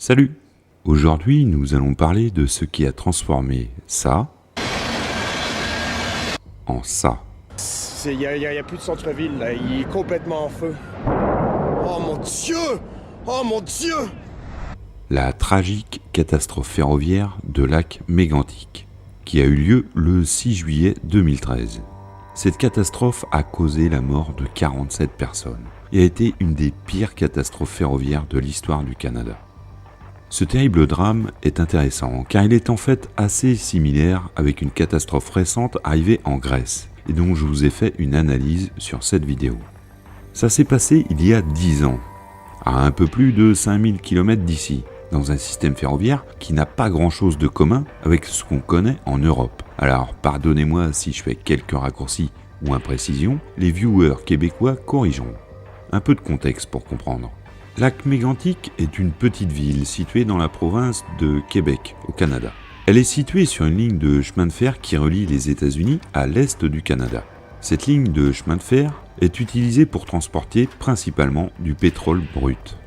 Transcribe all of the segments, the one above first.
Salut! Aujourd'hui, nous allons parler de ce qui a transformé ça en ça. Il n'y a plus de centre-ville, là. Il est complètement en feu. Oh mon Dieu! Oh mon Dieu! La tragique catastrophe ferroviaire de lac Mégantic, qui a eu lieu le 6 juillet 2013. Cette catastrophe a causé la mort de 47 personnes et a été une des pires catastrophes ferroviaires de l'histoire du Canada. Ce terrible drame est intéressant car il est en fait assez similaire avec une catastrophe récente arrivée en Grèce et dont je vous ai fait une analyse sur cette vidéo. Ça s'est passé il y a 10 ans, à un peu plus de 5000 km d'ici, dans un système ferroviaire qui n'a pas grand chose de commun avec ce qu'on connaît en Europe. Alors pardonnez-moi si je fais quelques raccourcis ou imprécisions, les viewers québécois corrigeront. Un peu de contexte pour comprendre. Lac Mégantic est une petite ville située dans la province de Québec, au Canada. Elle est située sur une ligne de chemin de fer qui relie les États-Unis à l'est du Canada. Cette ligne de chemin de fer est utilisée pour transporter principalement du pétrole brut.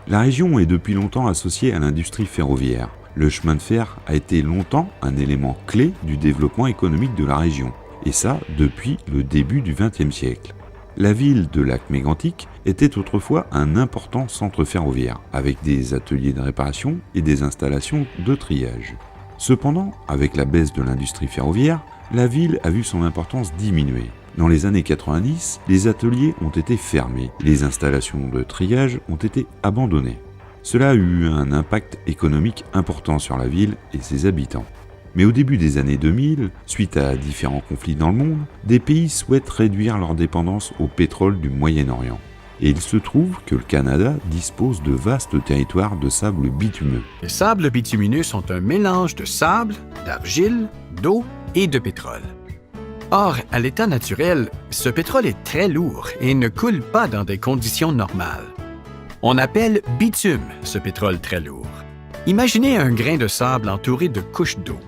La région est depuis longtemps associée à l'industrie ferroviaire. Le chemin de fer a été longtemps un élément clé du développement économique de la région, et ça depuis le début du XXe siècle. La ville de Lac Mégantic était autrefois un important centre ferroviaire, avec des ateliers de réparation et des installations de triage. Cependant, avec la baisse de l'industrie ferroviaire, la ville a vu son importance diminuer. Dans les années 90, les ateliers ont été fermés, les installations de triage ont été abandonnées. Cela a eu un impact économique important sur la ville et ses habitants. Mais au début des années 2000, suite à différents conflits dans le monde, des pays souhaitent réduire leur dépendance au pétrole du Moyen-Orient. Et il se trouve que le Canada dispose de vastes territoires de sable bitumineux. Les sables bitumineux sont un mélange de sable, d'argile, d'eau et de pétrole. Or, à l'état naturel, ce pétrole est très lourd et ne coule pas dans des conditions normales. On appelle bitume ce pétrole très lourd. Imaginez un grain de sable entouré de couches d'eau.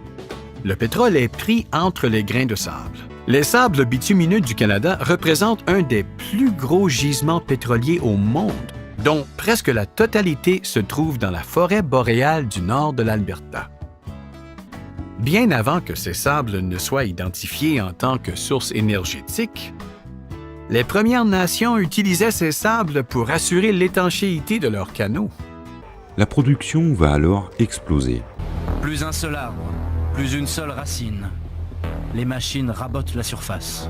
Le pétrole est pris entre les grains de sable. Les sables bitumineux du Canada représentent un des plus gros gisements pétroliers au monde, dont presque la totalité se trouve dans la forêt boréale du nord de l'Alberta. Bien avant que ces sables ne soient identifiés en tant que source énergétique, les Premières Nations utilisaient ces sables pour assurer l'étanchéité de leurs canaux. La production va alors exploser. Plus un seul arbre, plus une seule racine. Les machines rabotent la surface.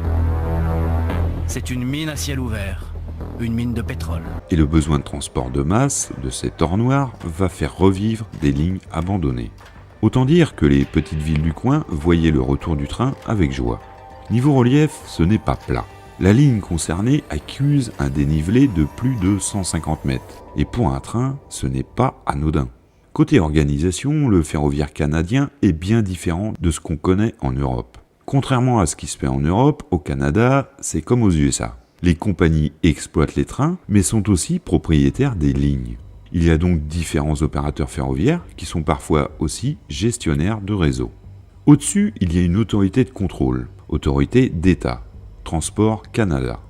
C'est une mine à ciel ouvert, une mine de pétrole. Et le besoin de transport de masse de cet or noir va faire revivre des lignes abandonnées. Autant dire que les petites villes du coin voyaient le retour du train avec joie. Niveau relief, ce n'est pas plat. La ligne concernée accuse un dénivelé de plus de 150 mètres. Et pour un train, ce n'est pas anodin. Côté organisation, le ferroviaire canadien est bien différent de ce qu'on connaît en Europe. Contrairement à ce qui se fait en Europe, au Canada, c'est comme aux USA. Les compagnies exploitent les trains, mais sont aussi propriétaires des lignes. Il y a donc différents opérateurs ferroviaires qui sont parfois aussi gestionnaires de réseau. Au-dessus, il y a une autorité de contrôle, autorité d'État, Transport Canada.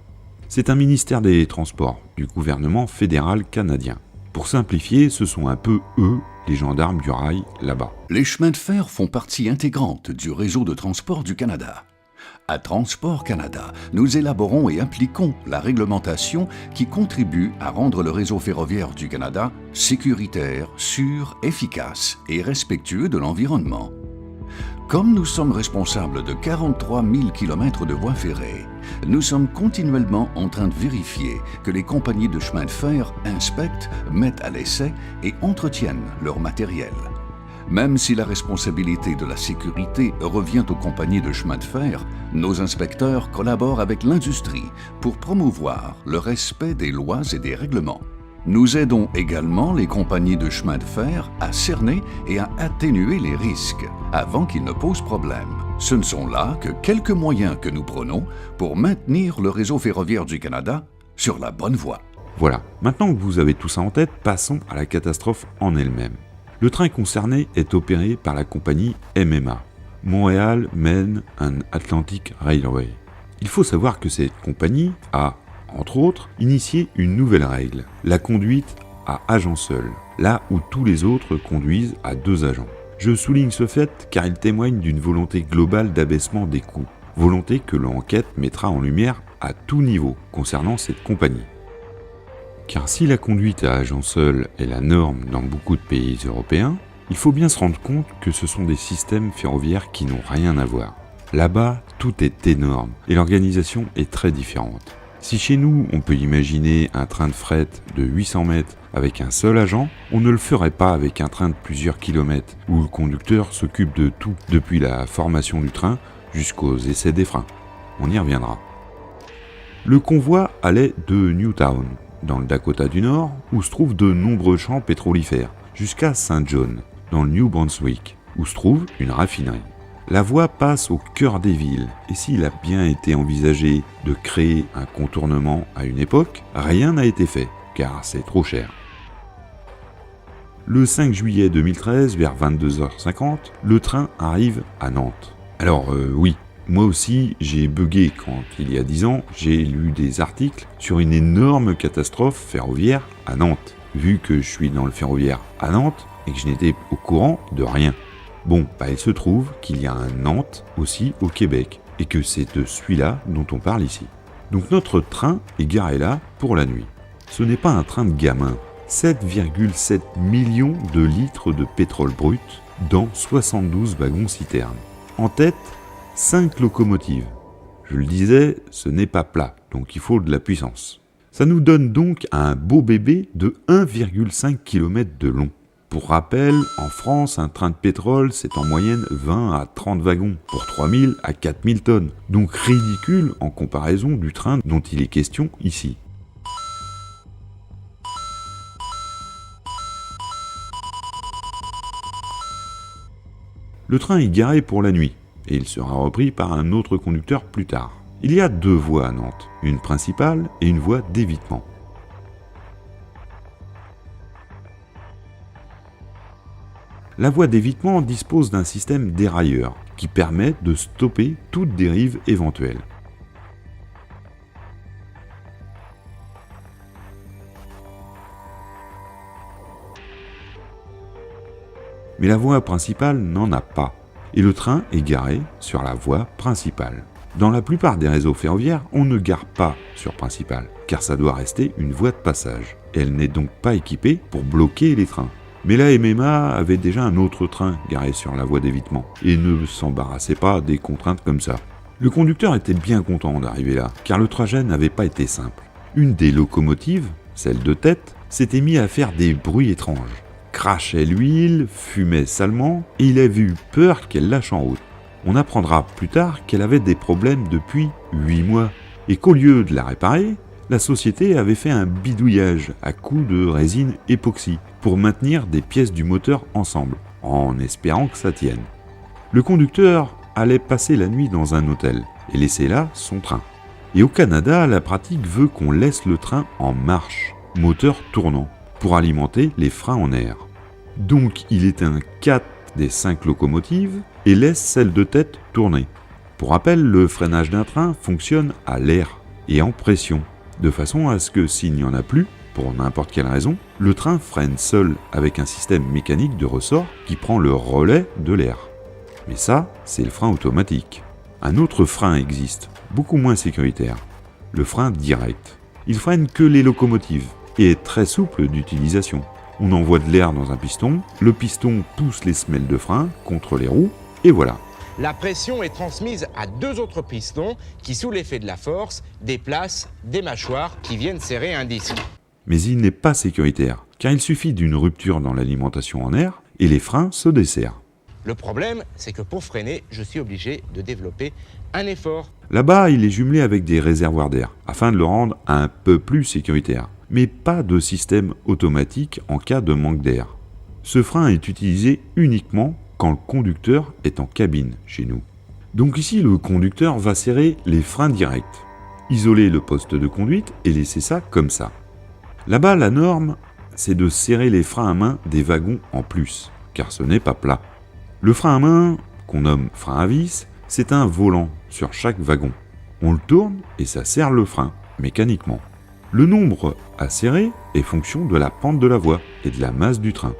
C'est un ministère des Transports du gouvernement fédéral canadien. Pour simplifier, ce sont un peu eux, les gendarmes du rail, là-bas. Les chemins de fer font partie intégrante du réseau de transport du Canada. À Transport Canada, nous élaborons et appliquons la réglementation qui contribue à rendre le réseau ferroviaire du Canada sécuritaire, sûr, efficace et respectueux de l'environnement. Comme nous sommes responsables de 43 000 km de voies ferrées, nous sommes continuellement en train de vérifier que les compagnies de chemin de fer inspectent, mettent à l'essai et entretiennent leur matériel. Même si la responsabilité de la sécurité revient aux compagnies de chemin de fer, nos inspecteurs collaborent avec l'industrie pour promouvoir le respect des lois et des règlements. Nous aidons également les compagnies de chemin de fer à cerner et à atténuer les risques avant qu'ils ne posent problème. Ce ne sont là que quelques moyens que nous prenons pour maintenir le réseau ferroviaire du Canada sur la bonne voie. Voilà, maintenant que vous avez tout ça en tête, passons à la catastrophe en elle-même. Le train concerné est opéré par la compagnie MMA, Montréal Main and Atlantic Railway. Il faut savoir que cette compagnie a, entre autres, initié une nouvelle règle, la conduite à agent seul, là où tous les autres conduisent à 2 agents. Je souligne ce fait car il témoigne d'une volonté globale d'abaissement des coûts, volonté que l'enquête mettra en lumière à tout niveau concernant cette compagnie. Car si la conduite à agent seul est la norme dans beaucoup de pays européens, il faut bien se rendre compte que ce sont des systèmes ferroviaires qui n'ont rien à voir. Là-bas, tout est énorme et l'organisation est très différente. Si chez nous, on peut imaginer un train de fret de 800 mètres avec un seul agent, on ne le ferait pas avec un train de plusieurs kilomètres où le conducteur s'occupe de tout, depuis la formation du train jusqu'aux essais des freins. On y reviendra. Le convoi allait de Newtown, dans le Dakota du Nord, où se trouvent de nombreux champs pétrolifères, jusqu'à St. John, dans le New Brunswick, où se trouve une raffinerie. La voie passe au cœur des villes, et s'il a bien été envisagé de créer un contournement à une époque, rien n'a été fait, car c'est trop cher. Le 5 juillet 2013, vers 22h50, le train arrive à Nantes. Alors oui, moi aussi j'ai bugué quand, il y a 10 ans, j'ai lu des articles sur une énorme catastrophe ferroviaire à Nantes, vu que je suis dans le ferroviaire à Nantes et que je n'étais au courant de rien. Bon, il se trouve qu'il y a un Nantes aussi au Québec, et que c'est de celui-là dont on parle ici. Donc notre train est garé là pour la nuit. Ce n'est pas un train de gamin. 7,7 millions de litres de pétrole brut dans 72 wagons-citernes. En tête, 5 locomotives. Je le disais, ce n'est pas plat, donc il faut de la puissance. Ça nous donne donc un beau bébé de 1,5 km de long. Pour rappel, en France, un train de pétrole, c'est en moyenne 20 à 30 wagons, pour 3000 à 4000 tonnes. Donc ridicule en comparaison du train dont il est question ici. Le train est garé pour la nuit, et il sera repris par un autre conducteur plus tard. Il y a 2 voies à Nantes, une principale et une voie d'évitement. La voie d'évitement dispose d'un système dérailleur qui permet de stopper toute dérive éventuelle. Mais la voie principale n'en a pas, et le train est garé sur la voie principale. Dans la plupart des réseaux ferroviaires, on ne gare pas sur principale, car ça doit rester une voie de passage. Elle n'est donc pas équipée pour bloquer les trains. Mais la MMA avait déjà un autre train garé sur la voie d'évitement, et ne s'embarrassait pas des contraintes comme ça. Le conducteur était bien content d'arriver là, car le trajet n'avait pas été simple. Une des locomotives, celle de tête, s'était mise à faire des bruits étranges. Crachait l'huile, fumait salement, et il avait eu peur qu'elle lâche en route. On apprendra plus tard qu'elle avait des problèmes depuis 8 mois, et qu'au lieu de la réparer, la société avait fait un bidouillage à coups de résine époxy pour maintenir des pièces du moteur ensemble, en espérant que ça tienne. Le conducteur allait passer la nuit dans un hôtel et laisser là son train. Et au Canada, la pratique veut qu'on laisse le train en marche, moteur tournant, pour alimenter les freins en air. Donc il éteint 4 des 5 locomotives et laisse celle de tête tourner. Pour rappel, le freinage d'un train fonctionne à l'air et en pression, de façon à ce que s'il n'y en a plus, pour n'importe quelle raison, le train freine seul avec un système mécanique de ressort qui prend le relais de l'air. Mais ça, c'est le frein automatique. Un autre frein existe, beaucoup moins sécuritaire, le frein direct. Il freine que les locomotives et est très souple d'utilisation. On envoie de l'air dans un piston, le piston pousse les semelles de frein contre les roues, et voilà. La pression est transmise à 2 autres pistons qui, sous l'effet de la force, déplacent des mâchoires qui viennent serrer un disque. Mais il n'est pas sécuritaire, car il suffit d'une rupture dans l'alimentation en air et les freins se desserrent. Le problème, c'est que pour freiner, je suis obligé de développer un effort. Là-bas, il est jumelé avec des réservoirs d'air, afin de le rendre un peu plus sécuritaire. Mais pas de système automatique en cas de manque d'air. Ce frein est utilisé uniquement quand le conducteur est en cabine chez nous. Donc ici, le conducteur va serrer les freins directs, isoler le poste de conduite et laisser ça comme ça. Là-bas, la norme, c'est de serrer les freins à main des wagons en plus, car ce n'est pas plat. Le frein à main, qu'on nomme frein à vis, c'est un volant sur chaque wagon. On le tourne et ça serre le frein, mécaniquement. Le nombre à serrer est fonction de la pente de la voie et de la masse du train.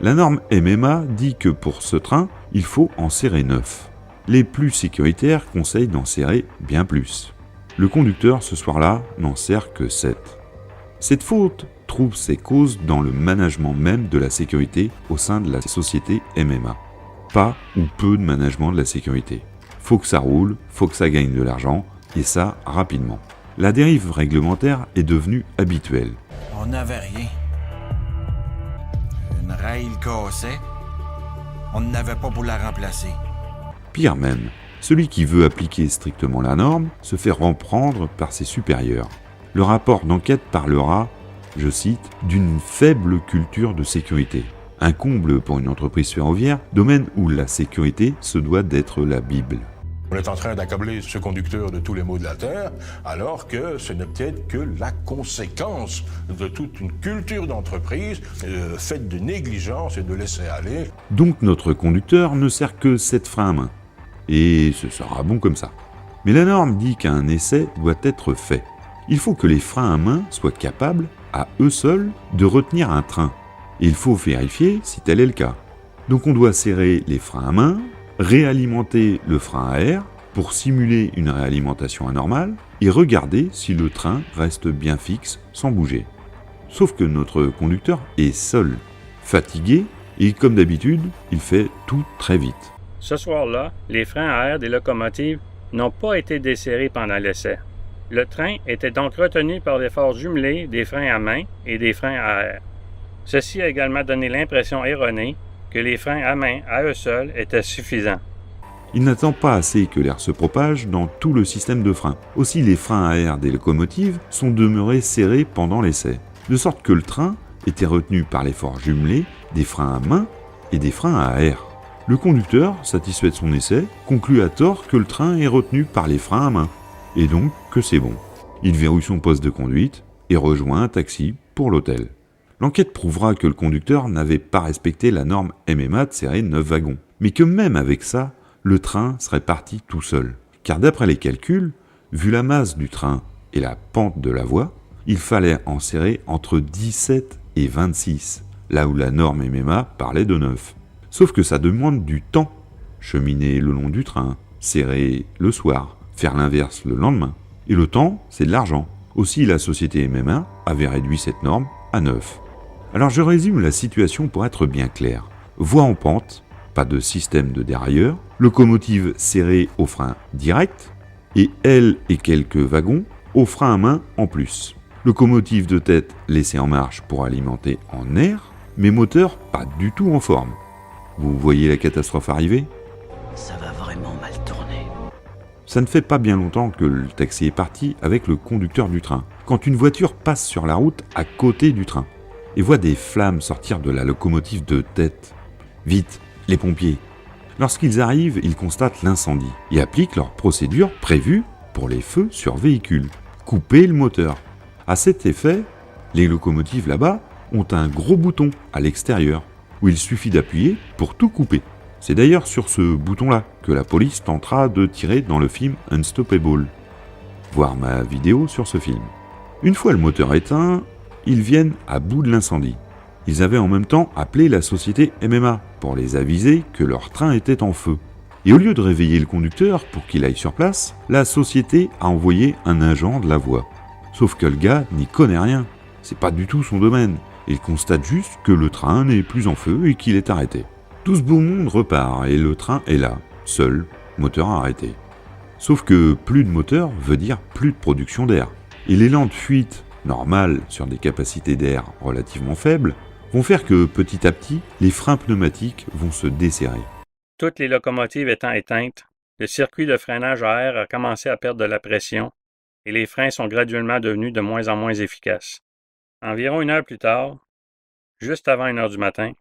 La norme MMA dit que pour ce train, il faut en serrer 9. Les plus sécuritaires conseillent d'en serrer bien plus. Le conducteur, ce soir-là, n'en serre que 7. Cette faute trouve ses causes dans le management même de la sécurité au sein de la société MMA. Pas ou peu de management de la sécurité. Faut que ça roule, faut que ça gagne de l'argent, et ça rapidement. La dérive réglementaire est devenue habituelle. On n'avait rien. Une rail cassait. On n'avait pas pour la remplacer. Pire même, celui qui veut appliquer strictement la norme se fait reprendre par ses supérieurs. Le rapport d'enquête parlera, je cite, d'une faible culture de sécurité. Un comble pour une entreprise ferroviaire, domaine où la sécurité se doit d'être la Bible. On est en train d'accabler ce conducteur de tous les maux de la Terre, alors que ce n'est peut-être que la conséquence de toute une culture d'entreprise faite de négligence et de laisser-aller. Donc notre conducteur ne sert que 7 freins à main. Et ce sera bon comme ça. Mais la norme dit qu'un essai doit être fait. Il faut que les freins à main soient capables, à eux seuls, de retenir un train. Et il faut vérifier si tel est le cas. Donc on doit serrer les freins à main, réalimenter le frein à air pour simuler une réalimentation anormale et regarder si le train reste bien fixe sans bouger. Sauf que notre conducteur est seul, fatigué et comme d'habitude, il fait tout très vite. Ce soir-là, les freins à air des locomotives n'ont pas été desserrés pendant l'essai. Le train était donc retenu par l'effort jumelé des freins à main et des freins à air. Ceci a également donné l'impression erronée que les freins à main, à eux seuls, étaient suffisants. Il n'attend pas assez que l'air se propage dans tout le système de frein. Aussi, les freins à air des locomotives sont demeurés serrés pendant l'essai, de sorte que le train était retenu par l'effort jumelé des freins à main et des freins à air. Le conducteur, satisfait de son essai, conclut à tort que le train est retenu par les freins à main, et donc que c'est bon. Il verrouille son poste de conduite et rejoint un taxi pour l'hôtel. L'enquête prouvera que le conducteur n'avait pas respecté la norme MMA de serrer 9 wagons, mais que même avec ça, le train serait parti tout seul. Car d'après les calculs, vu la masse du train et la pente de la voie, il fallait en serrer entre 17 et 26, là où la norme MMA parlait de 9. Sauf que ça demande du temps. Cheminer le long du train, serrer le soir, faire l'inverse le lendemain. Et le temps, c'est de l'argent. Aussi, la société MMA avait réduit cette norme à 9. Alors je résume la situation pour être bien clair. Voie en pente, pas de système de dérailleur, locomotive serrée au frein direct, et elle et quelques wagons au frein à main en plus. Locomotive de tête laissée en marche pour alimenter en air, mais moteur pas du tout en forme. Vous voyez la catastrophe arriver ? Ça va vraiment mal tourner. Ça ne fait pas bien longtemps que le taxi est parti avec le conducteur du train, quand une voiture passe sur la route à côté du train et voit des flammes sortir de la locomotive de tête. Vite, les pompiers. Lorsqu'ils arrivent, ils constatent l'incendie et appliquent leur procédure prévue pour les feux sur véhicule. Couper le moteur. À cet effet, les locomotives là-bas ont un gros bouton à l'extérieur où il suffit d'appuyer pour tout couper. C'est d'ailleurs sur ce bouton-là que la police tentera de tirer dans le film Unstoppable. Voir ma vidéo sur ce film. Une fois le moteur éteint, ils viennent à bout de l'incendie. Ils avaient en même temps appelé la société MMA pour les aviser que leur train était en feu. Et au lieu de réveiller le conducteur pour qu'il aille sur place, la société a envoyé un agent de la voie. Sauf que le gars n'y connaît rien. C'est pas du tout son domaine. Il constate juste que le train n'est plus en feu et qu'il est arrêté. Tout ce beau monde repart et le train est là, seul, moteur arrêté. Sauf que plus de moteur veut dire plus de production d'air. Et les lentes fuites, normales sur des capacités d'air relativement faibles, vont faire que petit à petit, les freins pneumatiques vont se desserrer. Toutes les locomotives étant éteintes, le circuit de freinage à air a commencé à perdre de la pression et les freins sont graduellement devenus de moins en moins efficaces. Environ 1 heure plus tard, juste avant 1 heure du matin,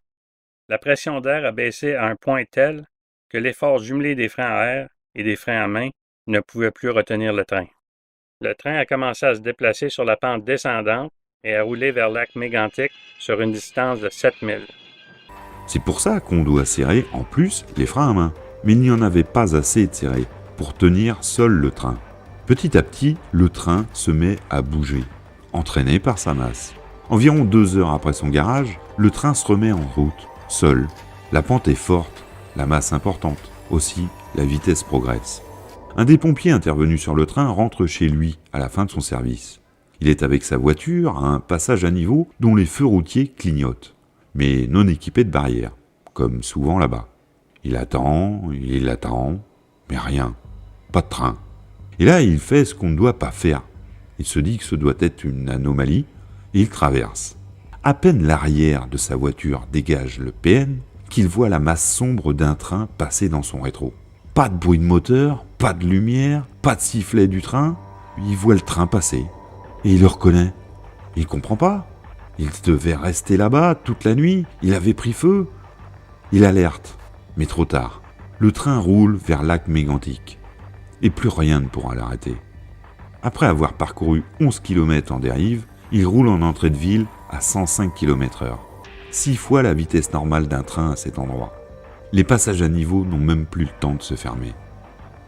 la pression d'air a baissé à un point tel que l'effort jumelé des freins à air et des freins à main ne pouvait plus retenir le train. Le train a commencé à se déplacer sur la pente descendante et à rouler vers lac Mégantic sur une distance de 7000. C'est pour ça qu'on doit serrer en plus les freins à main. Mais il n'y en avait pas assez de serrés pour tenir seul le train. Petit à petit, le train se met à bouger, entraîné par sa masse. Environ 2 heures après son garage, le train se remet en route, seul. La pente est forte, la masse importante. Aussi, la vitesse progresse. Un des pompiers intervenus sur le train rentre chez lui à la fin de son service. Il est avec sa voiture à un passage à niveau dont les feux routiers clignotent, mais non équipé de barrières, comme souvent là-bas. Il attend, mais rien, pas de train. Et là, il fait ce qu'on ne doit pas faire. Il se dit que ce doit être une anomalie, et il traverse. À peine l'arrière de sa voiture dégage le PN, qu'il voit la masse sombre d'un train passer dans son rétro. Pas de bruit de moteur, pas de lumière, pas de sifflet du train. Il voit le train passer. Et il le reconnaît. Il comprend pas. Il devait rester là-bas toute la nuit. Il avait pris feu. Il alerte. Mais trop tard. Le train roule vers Lac Mégantic. Et plus rien ne pourra l'arrêter. Après avoir parcouru 11 km en dérive, il roule en entrée de ville à 105 km/h. 6 fois la vitesse normale d'un train à cet endroit. Les passages à niveau n'ont même plus le temps de se fermer.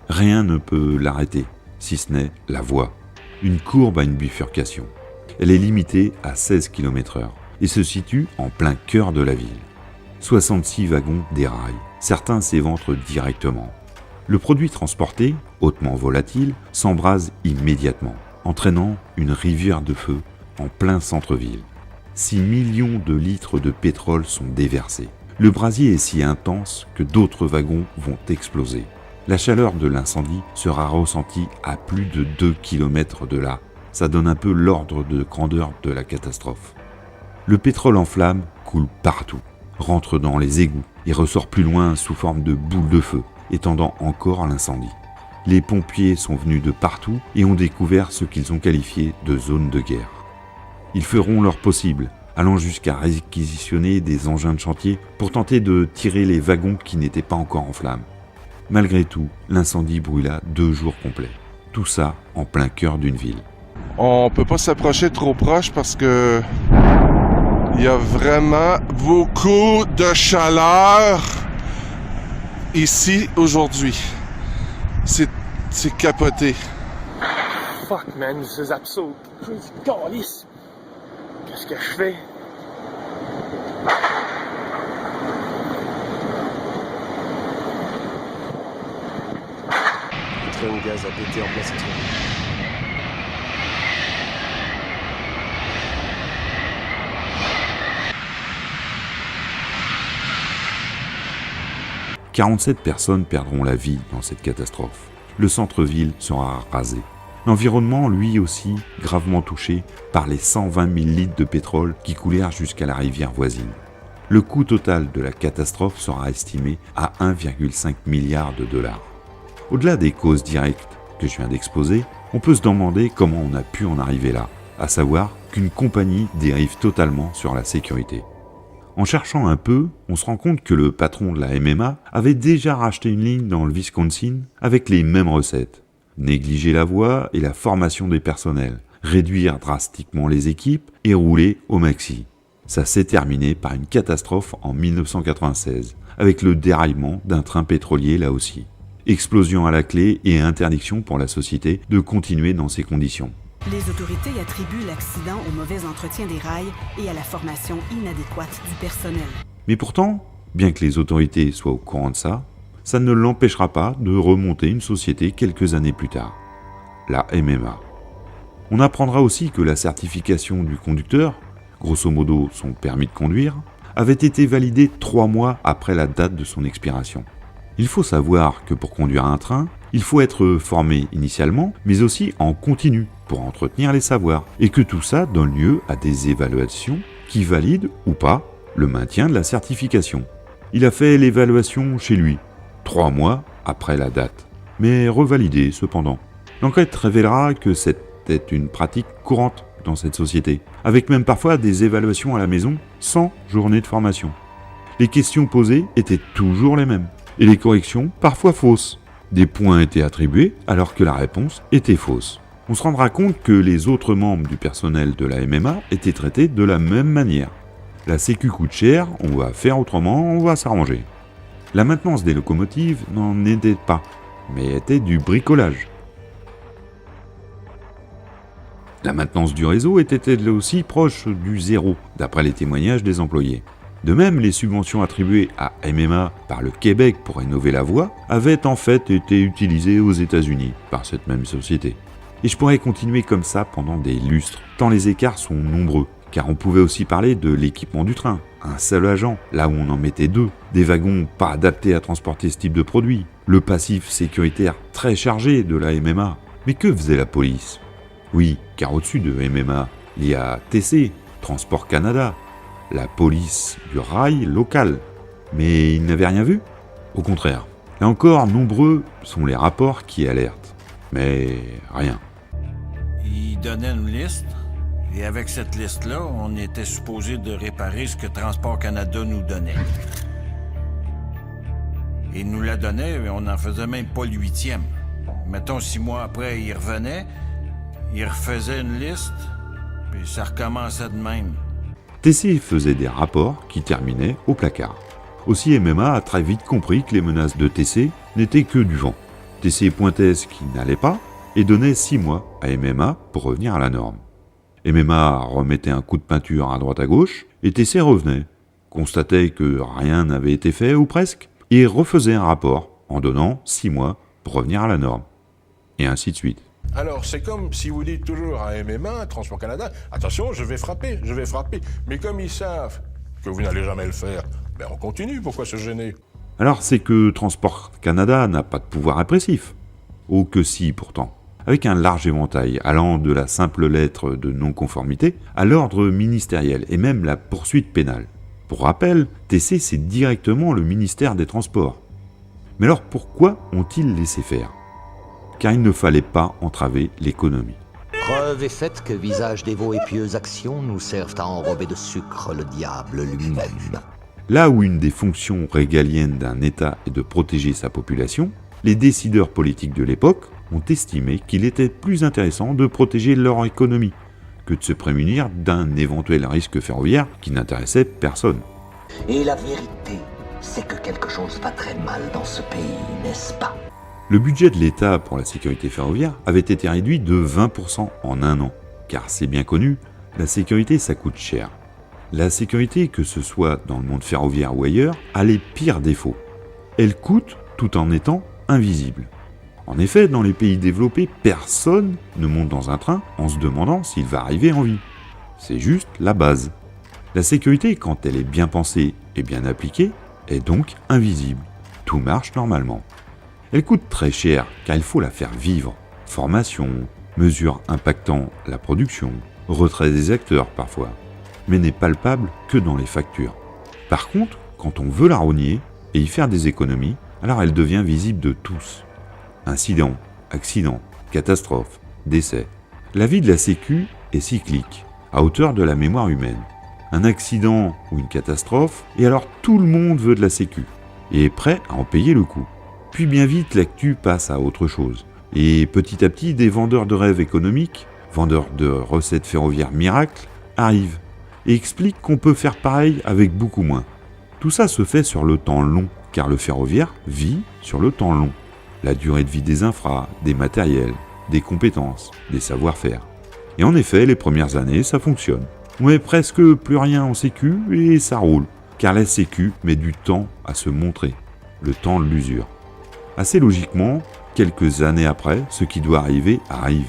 Rien ne peut l'arrêter, si ce n'est la voie. Une courbe à une bifurcation. Elle est limitée à 16 km/h et se situe en plein cœur de la ville. 66 wagons déraillent, certains s'éventrent directement. Le produit transporté, hautement volatile, s'embrase immédiatement, entraînant une rivière de feu en plein centre-ville. 6 millions de litres de pétrole sont déversés. Le brasier est si intense que d'autres wagons vont exploser. La chaleur de l'incendie sera ressentie à plus de 2 km de là. Ça donne un peu l'ordre de grandeur de la catastrophe. Le pétrole en flammes coule partout, rentre dans les égouts et ressort plus loin sous forme de boules de feu, étendant encore l'incendie. Les pompiers sont venus de partout et ont découvert ce qu'ils ont qualifié de zone de guerre. Ils feront leur possible, allant jusqu'à réquisitionner des engins de chantier pour tenter de tirer les wagons qui n'étaient pas encore en flammes. Malgré tout, l'incendie brûla 2 jours complets. Tout ça en plein cœur d'une ville. On peut pas s'approcher trop proche parce que il y a vraiment beaucoup de chaleur ici aujourd'hui. C'est capoté. Fuck, man, this is absolute crazy. Calice. Qu'est-ce que je fais? Le train de gaz a pété en place. « 47 personnes perdront la vie dans cette catastrophe. Le centre-ville sera rasé. L'environnement, lui aussi, gravement touché par les 120 000 litres de pétrole qui coulèrent jusqu'à la rivière voisine. Le coût total de la catastrophe sera estimé à 1,5 milliard de dollars. Au-delà des causes directes que je viens d'exposer, on peut se demander comment on a pu en arriver là, à savoir qu'une compagnie dérive totalement sur la sécurité. En cherchant un peu, on se rend compte que le patron de la MMA avait déjà racheté une ligne dans le Wisconsin avec les mêmes recettes. Négliger la voie et la formation des personnels, réduire drastiquement les équipes et rouler au maxi. Ça s'est terminé par une catastrophe en 1996, avec le déraillement d'un train pétrolier là aussi. Explosion à la clé et interdiction pour la société de continuer dans ces conditions. Les autorités attribuent l'accident au mauvais entretien des rails et à la formation inadéquate du personnel. Mais pourtant, bien que les autorités soient au courant de ça, ça ne l'empêchera pas de remonter une société quelques années plus tard, la MMA. On apprendra aussi que la certification du conducteur, grosso modo son permis de conduire, avait été validée 3 mois après la date de son expiration. Il faut savoir que pour conduire un train, il faut être formé initialement, mais aussi en continu pour entretenir les savoirs, et que tout ça donne lieu à des évaluations qui valident ou pas le maintien de la certification. Il a fait l'évaluation chez lui, 3 mois après la date, mais revalidée cependant. L'enquête révélera que c'était une pratique courante dans cette société, avec même parfois des évaluations à la maison sans journée de formation. Les questions posées étaient toujours les mêmes, et les corrections parfois fausses. Des points étaient attribués alors que la réponse était fausse. On se rendra compte que les autres membres du personnel de la MMA étaient traités de la même manière. La sécu coûte cher, on va faire autrement, on va s'arranger. La maintenance des locomotives n'en était pas, mais était du bricolage. La maintenance du réseau était elle aussi proche du zéro, d'après les témoignages des employés. De même, les subventions attribuées à MMA par le Québec pour rénover la voie avaient en fait été utilisées aux États-Unis par cette même société. Et je pourrais continuer comme ça pendant des lustres, tant les écarts sont nombreux, car on pouvait aussi parler de l'équipement du train, un seul agent, là où on en mettait deux, des wagons pas adaptés à transporter ce type de produit, le passif sécuritaire très chargé de la MMA. Mais que faisait la police ? Oui, car au-dessus de MMA, il y a TC, Transport Canada, la police du rail local. Mais ils n'avaient rien vu ? Au contraire. Là encore, nombreux sont les rapports qui alertent. Mais rien. Il donnait une liste, et avec cette liste-là, on était supposé de réparer ce que Transport Canada nous donnait. Il nous la donnait, mais on n'en faisait même pas le 8e. Mettons 6 mois après, il revenait, il refaisait une liste, puis ça recommençait de même. TC faisait des rapports qui terminaient au placard. Aussi MMA a très vite compris que les menaces de TC n'étaient que du vent. TC pointait ce qui n'allait pas et donnait 6 mois à MMA pour revenir à la norme. MMA remettait un coup de peinture à droite à gauche et TC revenait, constatait que rien n'avait été fait ou presque et refaisait un rapport en donnant 6 mois pour revenir à la norme. Et ainsi de suite. Alors, c'est comme si vous dites toujours à MMA, Transport Canada, attention, je vais frapper. Mais comme ils savent que vous n'allez jamais le faire, ben on continue, pourquoi se gêner ? Alors c'est que Transport Canada n'a pas de pouvoir répressif. Oh que si pourtant. Avec un large éventail allant de la simple lettre de non-conformité à l'ordre ministériel et même la poursuite pénale. Pour rappel, TC c'est directement le ministère des Transports. Mais alors pourquoi ont-ils laissé faire ? Car il ne fallait pas entraver l'économie. Preuve est faite que visage dévot et pieuses actions nous servent à enrober de sucre le diable lui-même. Là où une des fonctions régaliennes d'un État est de protéger sa population, les décideurs politiques de l'époque ont estimé qu'il était plus intéressant de protéger leur économie que de se prémunir d'un éventuel risque ferroviaire qui n'intéressait personne. Et la vérité, c'est que quelque chose va très mal dans ce pays, n'est-ce pas ? Le budget de l'État pour la sécurité ferroviaire avait été réduit de 20% en un an, car c'est bien connu, la sécurité ça coûte cher. La sécurité, que ce soit dans le monde ferroviaire ou ailleurs, a les pires défauts. Elle coûte tout en étant invisible. En effet, dans les pays développés, personne ne monte dans un train en se demandant s'il va arriver en vie. C'est juste la base. La sécurité, quand elle est bien pensée et bien appliquée, est donc invisible. Tout marche normalement. Elle coûte très cher car il faut la faire vivre. Formation, mesures impactant la production, retrait des acteurs parfois. Mais n'est palpable que dans les factures. Par contre, quand on veut la rogner et y faire des économies, alors elle devient visible de tous. Incidents, accidents, catastrophes, décès. La vie de la Sécu est cyclique, à hauteur de la mémoire humaine. Un accident ou une catastrophe, et alors tout le monde veut de la Sécu, et est prêt à en payer le coût. Puis bien vite, l'actu passe à autre chose. Et petit à petit, des vendeurs de rêves économiques, vendeurs de recettes ferroviaires miracles, arrivent et expliquent qu'on peut faire pareil avec beaucoup moins. Tout ça se fait sur le temps long, car le ferroviaire vit sur le temps long. La durée de vie des infras, des matériels, des compétences, des savoir-faire. Et en effet, les premières années, ça fonctionne. On met presque plus rien en sécu et ça roule, car la sécu met du temps à se montrer, le temps de l'usure. Assez logiquement, quelques années après, ce qui doit arriver arrive.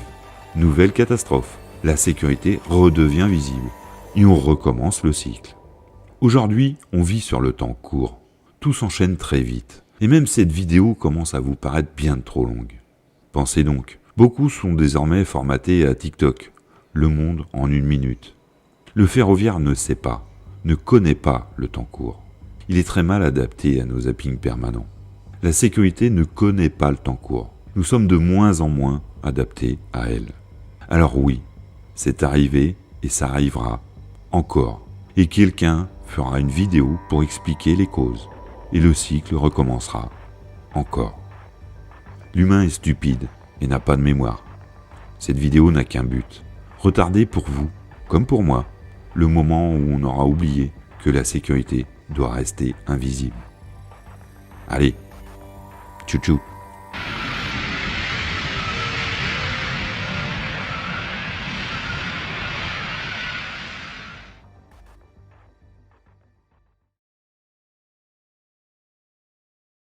Nouvelle catastrophe, la sécurité redevient visible et on recommence le cycle. Aujourd'hui, on vit sur le temps court. Tout s'enchaîne très vite. Et même cette vidéo commence à vous paraître bien trop longue. Pensez donc, beaucoup sont désormais formatés à TikTok, le monde en 1 minute. Le ferroviaire ne sait pas, ne connaît pas le temps court. Il est très mal adapté à nos zappings permanents. La sécurité ne connaît pas le temps court. Nous sommes de moins en moins adaptés à elle. Alors oui, c'est arrivé et ça arrivera encore. Et quelqu'un fera une vidéo pour expliquer les causes. Et le cycle recommencera. Encore. L'humain est stupide et n'a pas de mémoire. Cette vidéo n'a qu'un but. Retarder pour vous, comme pour moi, le moment où on aura oublié que la sécurité doit rester invisible. Allez, tchou tchou.